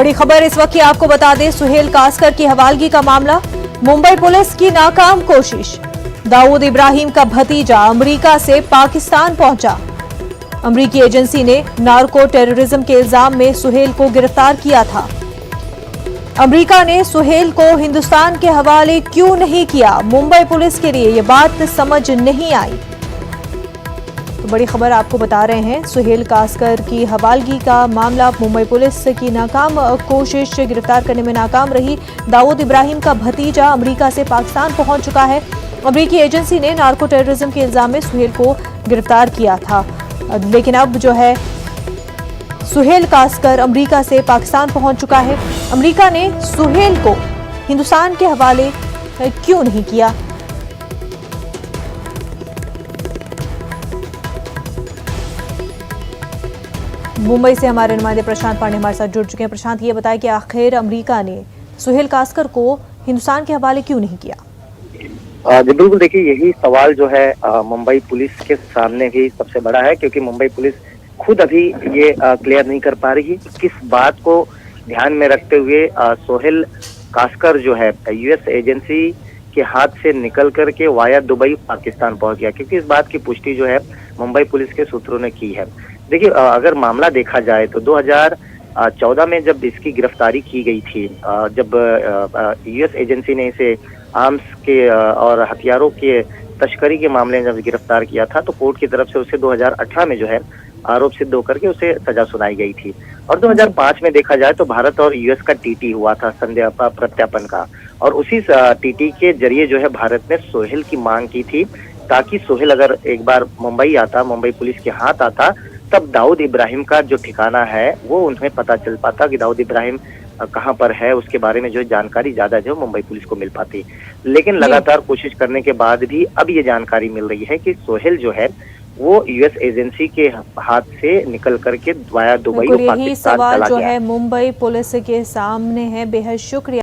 बड़ी खबर इस वक्त की आपको बता दें, सुहेल कासकर की हवालगी का मामला। मुंबई पुलिस की नाकाम कोशिश। दाऊद इब्राहिम का भतीजा अमेरिका से पाकिस्तान पहुंचा। अमेरिकी एजेंसी ने नार्को टेररिज्म के इल्जाम में सुहेल को गिरफ्तार किया था। अमेरिका ने सुहेल को हिंदुस्तान के हवाले क्यों नहीं किया? मुंबई पुलिस के लिए यह बात समझ नहीं आई। तो बड़ी खबर आपको बता रहे हैं, सुहेल कासकर की हवालगी का मामला। मुंबई पुलिस की नाकाम कोशिश गिरफ्तार करने में नाकाम रही। दाऊद इब्राहिम का भतीजा अमेरिका से पाकिस्तान पहुंच चुका है। अमेरिकी एजेंसी ने नार्को टेररिज्म के इल्जाम में सुहेल को गिरफ्तार किया था, लेकिन अब जो है सुहेल कासकर अमेरिका से पाकिस्तान पहुंच चुका है। अमेरिका ने सुहेल को हिंदुस्तान के हवाले क्यों नहीं किया? मुंबई से हमारे नुमाइंदे प्रशांत पांडे हमारे साथ जुड़ चुके हैं। प्रशांत, ये बताया कि आखिर अमेरिका ने सुहेल कासकर को हिंदुस्तान के हवाले क्यों नहीं किया? जी बिल्कुल, देखिए यही सवाल जो है मुंबई पुलिस के सामने भी सबसे बड़ा है, क्योंकि मुंबई पुलिस खुद अभी ये क्लियर नहीं कर पा रही किस बात को ध्यान में रखते हुए सुहेल कासकर जो है यूएस एजेंसी के हाथ से निकल करके वाया दुबई पाकिस्तान पहुंच गया, क्योंकि इस बात की पुष्टि जो है मुंबई पुलिस के सूत्रों ने की है। देखिए अगर मामला देखा जाए तो 2014 में जब इसकी गिरफ्तारी की गई थी, जब यूएस एजेंसी ने इसे आर्म्स के और हथियारों के तस्करी के मामले में जब गिरफ्तार किया था, तो कोर्ट की तरफ से उसे 2018 में जो है आरोप सिद्ध होकर के उसे सजा सुनाई गई थी। और 2005 में देखा जाए तो भारत और यूएस का टीटी हुआ था संदेह प्रत्यापन का, और उसी टीटी के जरिए जो है भारत ने सुहेल की मांग की थी, ताकि सुहेल अगर एक बार मुंबई आता, मुंबई पुलिस के हाथ आता, तब दाऊद इब्राहिम का जो ठिकाना है वो उन्हें पता चल पाता कि दाऊद इब्राहिम कहाँ पर है, उसके बारे में जो जानकारी ज्यादा जो मुंबई पुलिस को मिल पाती। लेकिन लगातार कोशिश करने के बाद भी अब ये जानकारी मिल रही है कि सुहेल जो है वो यूएस एजेंसी के हाथ से निकल करके वाया दुबई और पाकिस्तान चला गया। सवाल जो है मुंबई पुलिस के सामने है। बेहद शुक्रिया।